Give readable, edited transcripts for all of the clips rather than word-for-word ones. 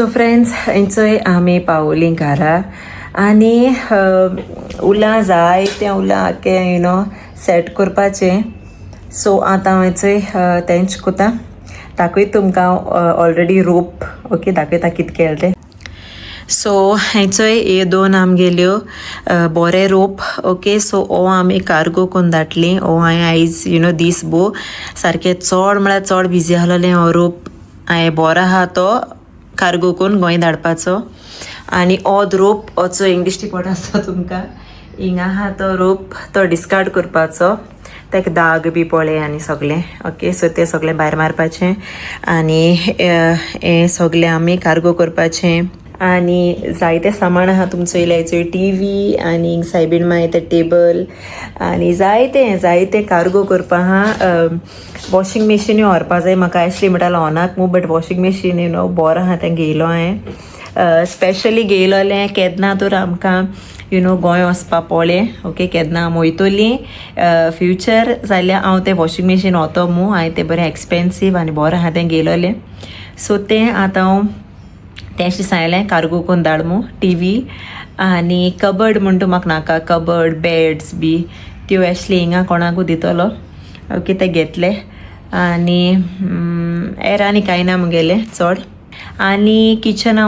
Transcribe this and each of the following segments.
So friends थंय आमी पावलीं घरा आनी उला जाय तें उला आख्खें सेट करपाचें. सो आतां हांव थंय तेंच कोता दाखयत तुमकां ऑलरेडी रोप ओके दाखयता कितें केलें तें. सो थंय हे दोन आमगेल्यो बरे रोप ओके. सो हो आमी कार्गो करून धाडली. हो हांवें आयज दीस भो सारकें चड म्हळ्यार चड बिजी आहलोलें हो रोप हांवें बरो आहा तो कार्गो करून गोंय धाडपाचो. आनी हो रोप होचो हिंग दिश्टी पडटा आसता तुमकां हिंग आहा तो रोप तो डिस्कार्ड करपाचो. ताका दाग बी पळय आनी सगळें ओके. सो तें सगळें भायर मारपाचें आनी हें सगळें आमी कार्गो करपाचें. आनी जायतें सामान आहा तुमचो इलायचो टी आनी सायबीण मागीर तें टेबल आनी जायतें कार्गो करपा आहा. वॉशींग मशीनूय व्हरपा जाय म्हाका एशली म्हणटालो होनाक मू बट वॉशींग मशीन बरो आहा तें घेयलो हांवें. स्पेशली घेयलोलें केन्ना तर आमकां गोंय वचपा पडलें ओके. केन्ना आम वयतलीं फ्युचर जाल्यार हांव तें वॉशींग मशीन व्हरतो मू हांवें तें बरें एक्सपेन्सीव आनी बरो आहा तें घेयलोलें. सो तें आतां हांव तेंशी सांगलें कार्गो करून धाड मू. टी आनी कबड म्हणटा म्हाका नाका कबड बेड्स बी त्यो एशली हिंगा कोणाकूय दितलो ओके. ते घेतले आनी एर आनी कांय ना मुगेलें चड. आनी किचना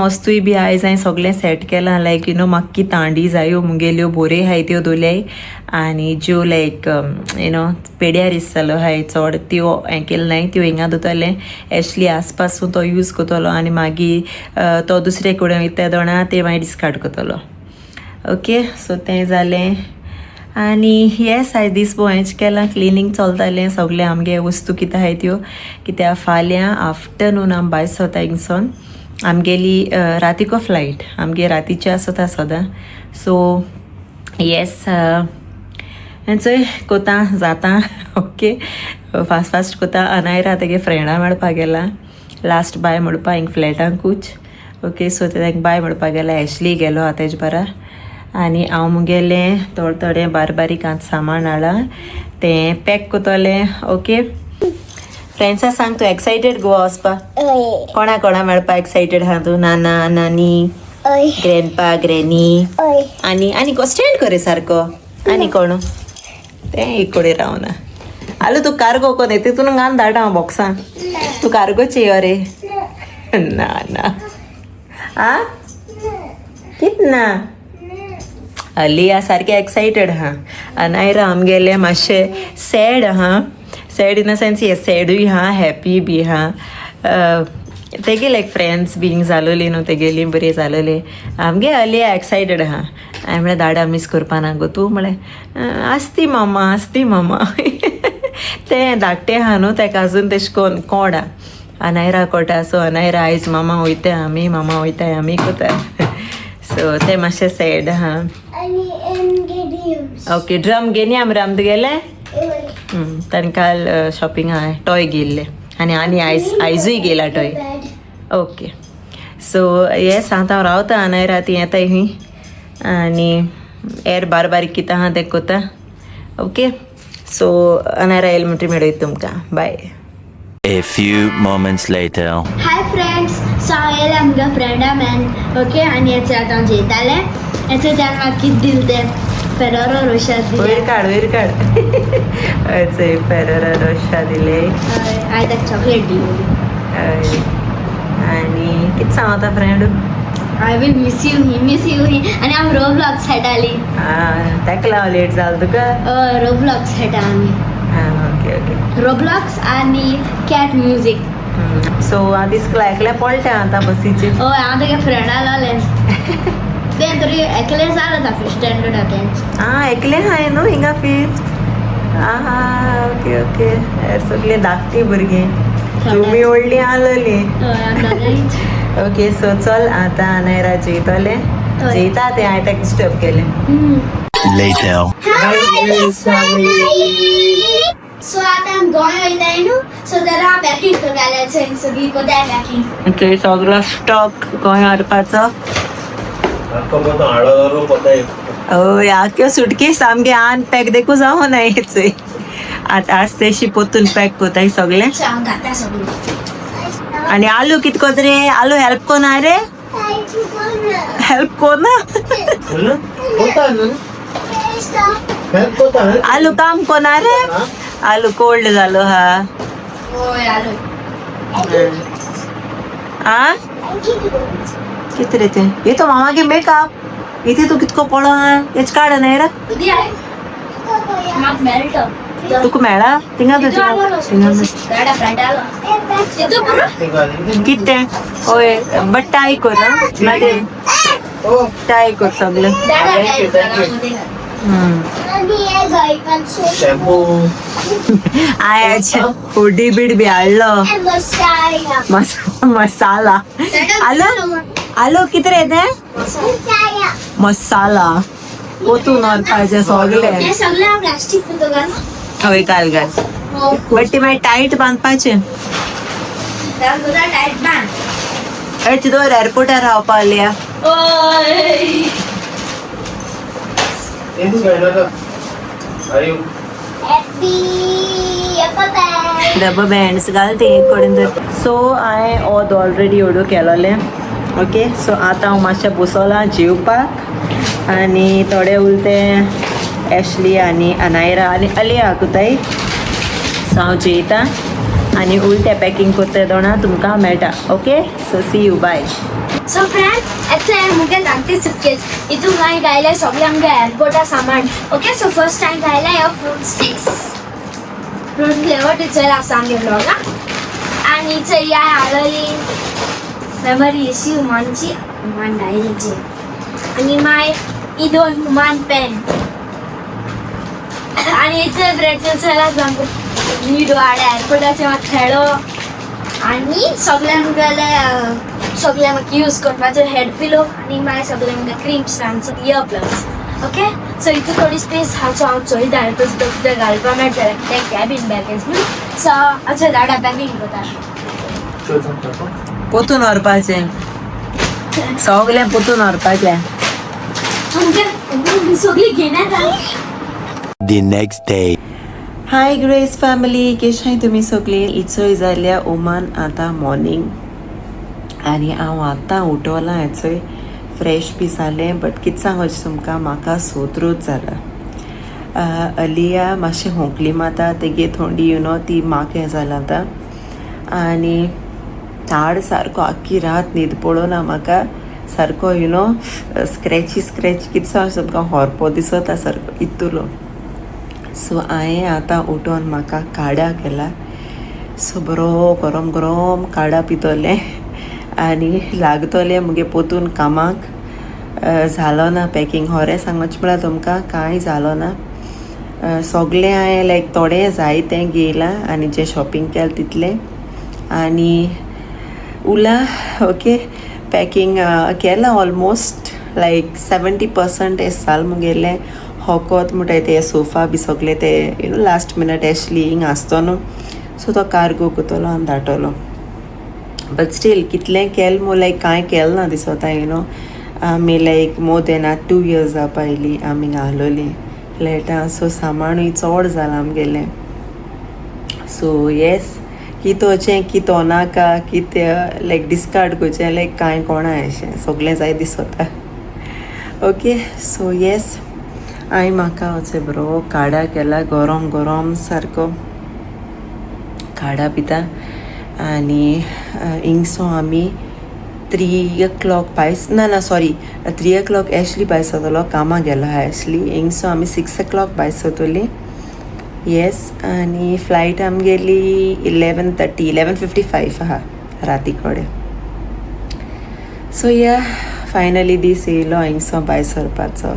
वस्तूय बी आयज हांवें सगळें सेट केलां. लायक म्हाका की तांडी जायो मुगेल्यो बोरे हाय त्यो दोल्याय आनी ज्यो लायक पेड्यार दिसतालो हाय चड त्यो हें केल्यो नाय त्यो हिंगा दोतोलें. एशली आसपासून तो यूज कोतलो आनी मागीर तो दुसरे कडेन वयता दोणा ते मागीर डिस्कार्ड कोतलो ओके. सो तें जालें आनी येस आयज दीसभर हेंच केलां. क्लिनींग चलतालें सगळें आमगे वस्तू कितें आहाय त्यो कित्याक फाल्यां आफ्टरनून आमी भायर सरता हिंगसोन. आमगेली रातीको फ्लायट आमगे रातीची आसता सदां. सो येस चोय कोता जाता ओके. फास्ट कोता. अनायरा तेगे फ्रेंडा मेळपा गेला लास्ट बाय म्हणपा हिंग फ्लॅटांकूच ओके. सो तेका बाय म्हणपा गेला. एशली गेलो आतां तेज बारा आनी हांव मुगेलें थोडें बारीक सामान हाडलां तें पॅक कोतोलें ओके. फ्रेंड्सा सांग तूं एक्सायटेड गोवा वचपाक कोणा मेळपा एक्सायटेड आहा तूं? नाना नानी ग्रॅन्डपा ग्रॅनी आनी स्टँड करे सारको आनी कोण तें एक कडेन रावना. आलू तूं कार्गो कोन येता तितून घालून धाड हांव बॉक्सां. तूं कार्गोची यो रे ना आ कित ना अलिया सारकें एक्सायटेड आहा. अनायरा आमगेलें मातशें सॅड आहा. सॅड इन द सेन्स ये सॅडूय आहा हॅप्पी बी आहा. तेगे लायक फ्रेंड्स बीन जालोलीं न्हू तेगेली बरी जालोली. आमगे अलिया एक्सायटेड आहा. हांवें म्हळें दाडा मिस करपा ना गो तूं म्हळें आसती मामा तें धाकटें आहा न्हू तेका आजून तेश कोन कोडा अनायरा कोटा. सो अनायरा आयज मामा वयताय आमी कोता. सो तें मातशें सॅड आहा ओके. ड्रम घेनी आमी राम तुगेलें ताणें काल शॉपिंग आहा टॉय गेल्ले आनी आयजूय गेला टॉय ओके. सो येस आतां हांव रावता अनायरा ती येताय हूंय आनी एर बारीक कितें आहा तें कोता ओके. सो अनायरा येयले म्हणटरी मेळयता तुमकां bye. A few moments later. Hi friends. So हांव येयलें आमच्या फ्रेंडा मॅन ओके. आनी हेचें आतां हांव जेयतालें. हेचें त्यान म्हाका कितें दिलें तें फेरोरो रोशा वयर काड फेरोरो रोशा दिले. हांवें ताका चॉकलेट दिली. आनी कितें सांगता friend I will miss you ही आनी हांव रोब्लॉक्स खेळटाली. ताका लागून लेट जालें तुका? रोब्लॉक्स खेळटा आमी. ओके रोब्लॉक्स आनी कॅट म्युजीक. सो हांव दिसला एकल्या पळटा आतां बसीचेर. हय हांव तेगे फ्रेंडा लागलें तें तरी एकलें जालें आतां फिफ्थ स्टँडर्डा तेंच. एकलें आहाय न्हू हिंगा फिफ्थ ओके. सगळीं धाकटीं भुरगीं तुमी व्हडलीं आलोलीं ओके. सो चल आतां अनायरा जेयतलें जेयता तें हांवें ताका डिस्टर्ब केलें. Later. सो आतां आमी गोंय वयताय न्हू. सो जाल्यार हांव पॅकींग करतालें सगळी कोताय पॅकींग. थंय सगळो स्टॉक गोंय हाडपाचो. हय आख्यो सुटकेस सामके आन पॅक देखू जावं ना हेचय. आतां आज तेशी पोतून पॅक कोताय सगळें. हांव घाता सगळें आणि आलू कितकोच रे आलू हेल्प कोण आहे रे हेल्प कोण आलू काम कोण आहे रे आलू कोल्ड झालो हा आ किती रे ते हे तो मामा गे मेकअप इथे तू कितको पळो हा हेच काढ नाही रे तुका मेळा थिंगा कितें होय बट टाय कर मागीर टाय कर सगळें आयच हुडी बीड बी हाडलो मसाला आलो आलो कितें रे तें मसाला ओतून व्हरपाचें सगळें हय घाल घाल बट ती मागीर टायट बांदपाचें हय दवर एअरपोर्टार रावपा आल्या रबर बँड्स घाल ते एक कडेन सो हांवें ओद ऑलरेडी ऑर्डर केलोलें ओके सो आतां हांव मातशें बसोलां जेवपाक आनी थोडे उरते एशली आनी अनायरा आनी अलिया कुताय सो हांव जेयतां आनी उलटे पॅकींग करता दोना तुमकां मेळटा okay so see you bye so friend actually मुगे लागते सुटकेस इतून हांवें घायलें सगळें आमगे एअरपोर्टा सामान ओके सो फर्स्ट टायम घायलें ह्यो fruit sticks fruit flavour teacher आसा आमगे ब्लॉगाक आनी चय हाडली मेमरी अशी हुमानची हुमान डायरीची आनी मागीर ही दोन हुमान पेन आनी हेचे ब्रेडचे सलाद नीड वाडे एअरपोर्टाचे मात खेळो आनी सगळ्यांक गेले सगळे म्हाका यूज करपाचो हेड पिलो आनी मागीर सगळे म्हाका cream stands ear plugs okay so इतू थोडी स्पेस हा सो हांव चोयता कितें घालपा मेळटा ते कॅबीन बॅगेज न्हू सो अच्छा धाडा पॅकींग करता पोतून व्हरपाचें सगळें पोतून व्हरपाचें सगळीं घेण्यात The next day. High grace family कशें तुमी सगळीं इचोय जाल्या ओमान आतां मॉर्निंग आनी हांव आतां उठोलां हेचोय फ्रेश बी जालें बट कितें सांगोचें तुमकां म्हाका सोत्रूच जाला अलिया मातशें होंकली माता तेगे थोडी ती म्हाक हें जालां आतां आनी ताड सारको आख्खी रात न्हीद पडोना म्हाका सारको स्क्रॅची कितें सांग तुमकां होरपो दिसता सारको इतुलो सो हांवें आतां उठोन म्हाका काडा केला सो बरो गरम गरम काडा पितोलें आनी लागतोलें मुगे पोतून कामाक जालो ना पॅकींग होरें सांगोचें म्हळ्यार तुमकां कांय जालो ना सगळें हांवें लायक थोडें जाय तें घेयलां आनी जें शॉपिंग केलें तितलें आनी उला ओके पॅकींग केलां ऑलमोस्ट लायक 70% एस जाल मुगेलें होकोत म्हणटाय ते सोफा बी सगळे ते लास्ट मिनट एशली हिंग आसतो न्हू सो तो कार्गो कोतलो आनी धाडटलो बट स्टील कितलें केलें मो लायक कांय केलें ना दिसोता आमी लायक मोर देन 2 years जावपा आयली आमी घालोली फ्लॅटां सो सामाणूय चोड जालां आमगेलें सो येस कितोचें कितो नाका कितें लायक डिस्कार्ड करचें लायक कांय कोणा अशें सगळें जाय दिसोता ओके सो येस हांवें म्हाका वचून बरो काडा केला गरम गरम सारको काडा पिता आनी हिंगसो आमी 3 o'clock भायर ना सॉरी 3 o'clock एशली भायर सरतलो कामाक गेलो हा एशली हिंगसो आमी 6 o'clock भायर सरतली येस आनी फ्लायट आमगेली 11:55 आहा राती कडेन सो या फायनली दीस येयलो हिंगसो भायर सरपाचो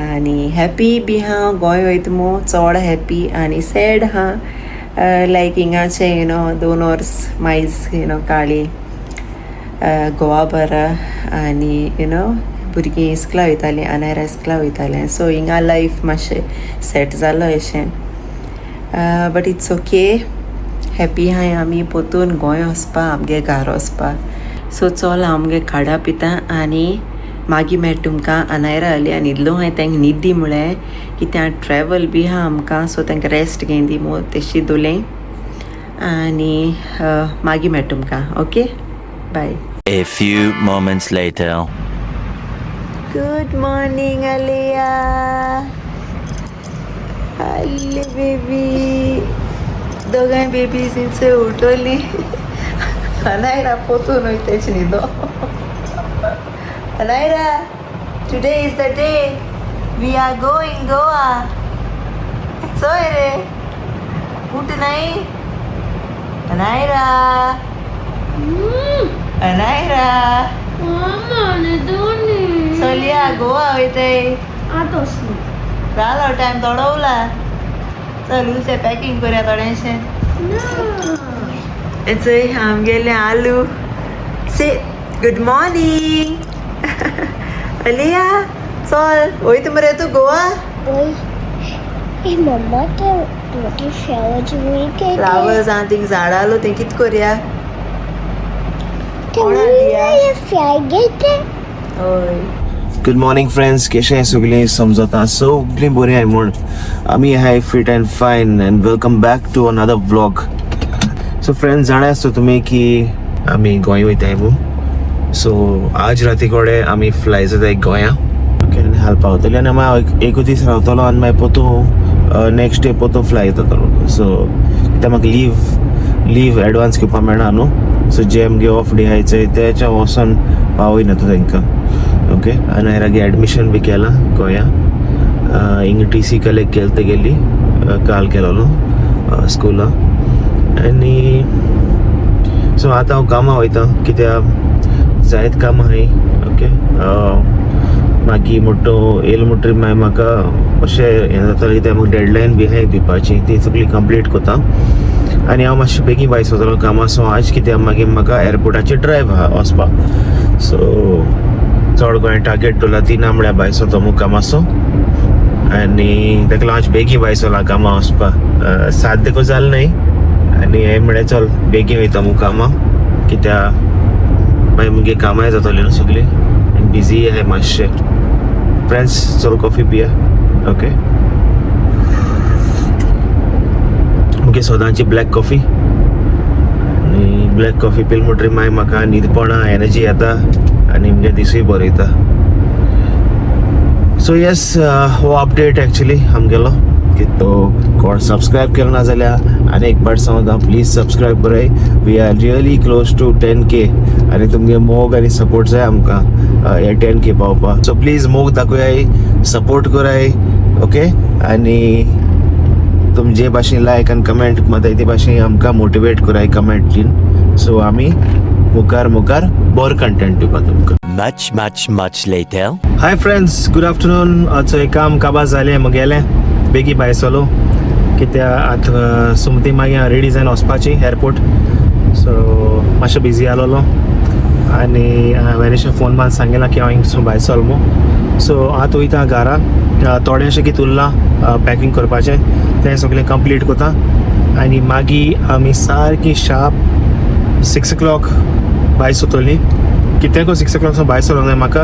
आनी हॅपी बी हा गोंय वयता मो चड हॅपी आनी सॅड हा लायक हिंगाचे 2 hours मायल्स काळी गोवा बरा आनी भुरगीं इस्कला वयतालीं अनायरा इस्कला वयतालें सो हिंगा लायफ मातशें सेट जालो अशें बट इट्स ओके हॅपी हाय आमी पोतून गोंय वचपा आमगे घार वचपा सो चल आमगे काडा पिता आनी मागीर मेळ तुमकां अनायरा जाली आनी न्हिदलो हांवें तांकां न्हीद दी म्हळें की त्या ट्रॅवल बी आहा आमकां सो तांकां रेस्ट घेवन दी मो तेशी दोलें आनी मागीर मेळ तुमकां okay bye. A few moments later. Good morning Alia. आले बेबी. दोगांय बेबीज इंचे उठोली. अनायरा पोतून वयताची न्हिदो. Anaira, today is the day we are going Goa. सोय रे. उठ नाही. अनायरा. अनायरा. चलया गोवा वयताय. जालो टायम थोडो उरला. चल उलचे पॅकिंग करूया थोडेशें. चय आमगेले आलू. से गुड मॉर्निंग. अलिया चल वयता मरे तूं गोवा. मम्मा ते मोठी फ्लावर्स फ्लावर्स आहा थिंग झाडां आलो तें कित करूया. हय. गुड मॉर्निंग फ्रेंड्स, कशें सगळीं समजता सगळीं बरीं आहाय म्हूण आमी आहाय fit and fine and welcome back to another vlog. So friends जाणां आसता तुमी की आमी गोंय वयताय म्हूण. सो आज राती कडेन आमी फ्लाय जाताय गोंया. ओके आनी हाल पावतली आनी हांव एक दीस रावतलो आनी मागीर पोतू नेक्स्ट डे पोतू फ्लाय जातलो. सो कित्याक म्हाका लीव एडवान्स घेवपा मेळना न्हू. सो जे आमगे ऑफ डे आहाय चोय तेच्या वचोन पावयना तूं तांकां. ओके आनी हांवें एडमिशन बी केलां गोंया. हिंग TC कलेक्ट केलें तेगेली काल केलोलो स्कुला. आनी सो आतां हांव कामां वयता कित्याक जायत कामां आहाय. ओके मागीर मोठो येयलो म्हणटरी मागीर म्हाका अशें हें जातालें कित्याक म्हाका डेडलायन बी आहाय दिवपाची ती सगळी कंप्लीट कोता. आनी हांव मातशें बेगीन भायर सरतलो कामां. सो आज कित्याक मागीर म्हाका एअरपोर्टाचेर ड्रायव्ह आहा वचपाक. सो चड गोंय टार्गेट दवरला 3 म्हळ्यार भायर सरतो मुक्कामाचो. आनी ताका लागून आज बेगीन भायर सरला कामां वचपाक. 7 देखून जालें न्हय आनी हें म्हळ्यार चल बेगीन वयता मुक्कामा कित्याक मागीर मुगे कामांय जातलीं न्हू सगळीं बिजी आहाय मातशें. फ्रेंड्स चल कॉफी पिया. ओके मुगे सदांची ब्लॅक कॉफी. आनी ब्लॅक कॉफी पिल म्हणटरी मागीर म्हाका न्हिदपणा एनर्जी येता आनी म्हणजे दिसूय बरो येता. सो येस हो अपडेट एक्चुली आमगेलो की तो कोण सबस्क्रायब केलो ना जाल्यार आनी एक पाट सांगता प्लीज सबस्क्रायब कराय. We are really close to 10K आनी तुमगे मोग आनी सपोर्ट जाय आमकां हे 10K पावपाक. सो प्लीज मोग दाखोयाय सपोर्ट कराय. ओके आनी तुम जे भाशेन लायक आनी कमेंट माताय ते भाशेन आमकां मोटिवेट कराय कमेंटीन. सो आमी मुखार बरो कंटेंट दिवपा तुमकां. Much later. Hi friends, good afternoon. आजचो काम काबार जालें म्हगेलें बेगीन भायर सरलो कित्याक आतां सुमती मागीर हांव रेडी जावन वचपाची एअरपोर्ट. सो मातशें बिजी आसलोलो आनी हांवें फोन मारून सांगिलां की हांव हिंगसून भायर सरलो म्हूण. सो आतां वयता घरा. थोडेंशें कितें उरलां पॅकींग करपाचें तें सगळें कंप्लीट कोता आनी मागीर आमी सारकी शार्प 6 o'clock भायर सरतलीं. कित्याक 6 o'clock भायर सरोंक जाय म्हाका.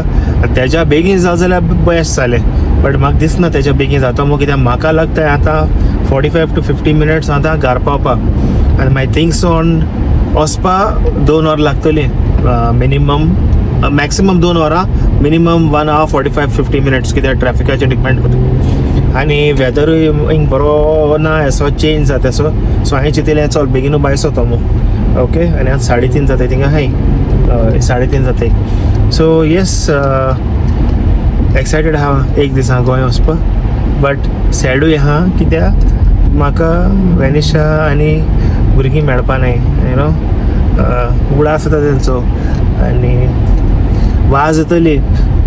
तेज्या बेगीन जावं जाल्यार बेस्ट जालें बट म्हाका दिसना तेज्या बेगीन जाता म्हूण कित्याक म्हाका लागता आतां 45 to 50 minutes आतां घरा पावपाक आनी मागीर थिंगसोन वचपाक 2 hours लागतलीं minimum. Maximum 2 hours minimum 1 hour 45-50 minutes कित्याक ट्रॅफिकाचेर डिपेंड करता. आनी वेदरूय हिंग बरो ना असो चेंज जाता असो. सो हांवें चिंतिल्लें चल बेगीनू भायर सरता म्हूण. ओके आनी आतां 3:30 जाताय थिंगा हाय 3:30 जाताय. सो येस एक्सायटेड आहा एक दिसा गोंय वचपाक बट सॅडूय आहा कित्याक म्हाका वेनिशा आनी भुरगीं मेळपा नाय यू नो. उडास जाता तेंचो आनी वाज येतली.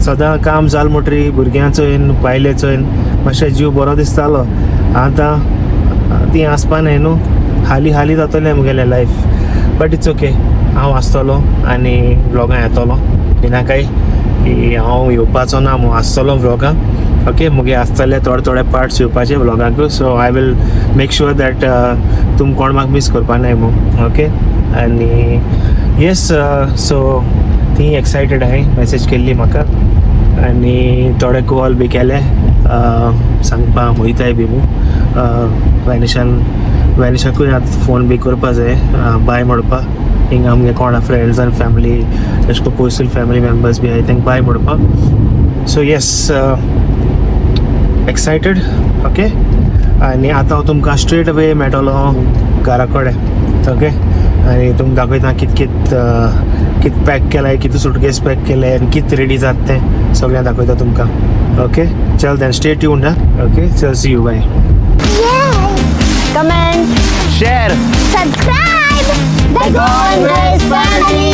सदां काम जाल म्हणटरी भुरग्यांचोय बायलेचोय मातशें जीव बरो दिसतालो. आतां ती आसपा न्हय न्हू. हाली जातलें म्हगेलें लायफ बट इट्स ओके. हांव आसतलो आनी व्लॉगां येतलो भिनाकाय की हांव येवपाचो ना हांव आसतलो व्लॉगांक. ओके मुगे आसतले थोडे पार्ट्स येवपाचे व्लॉगांक. So I will make sure that तुम कोण म्हाका मिस करपा नाय म्हूण. ओके आनी येस सो ती एक्सायटेड आहाय मॅसेज केल्ली म्हाका आनी थोडे कॉल बी केले सांगपा वयताय बी म्हूण. वेनिशान वॅनिशाकूय आतां फोन बी करपा जाय बाय म्हणपा हिंगा आमगे कोणा फ्रेंड्स आनी फॅमिली तेश को पयसुल फॅमिली मेंबर्स बी आहाय तांकां बाय म्हणपा सो येस एक्सायटेड ओके आनी आतां हांव तुमकां स्ट्रेट अवे मेळटलो घरा कडेन ओके आनी तुमकां दाखयता कित पॅक केलाय कितें सुटकेस पॅक केले आनी कितें रेडी जाता तें सगळें दाखयता तुमकां ओके चल देन स्टे ट्यून्ड ओके चल see you bye Comment, share subscribe, the Golden Race Family.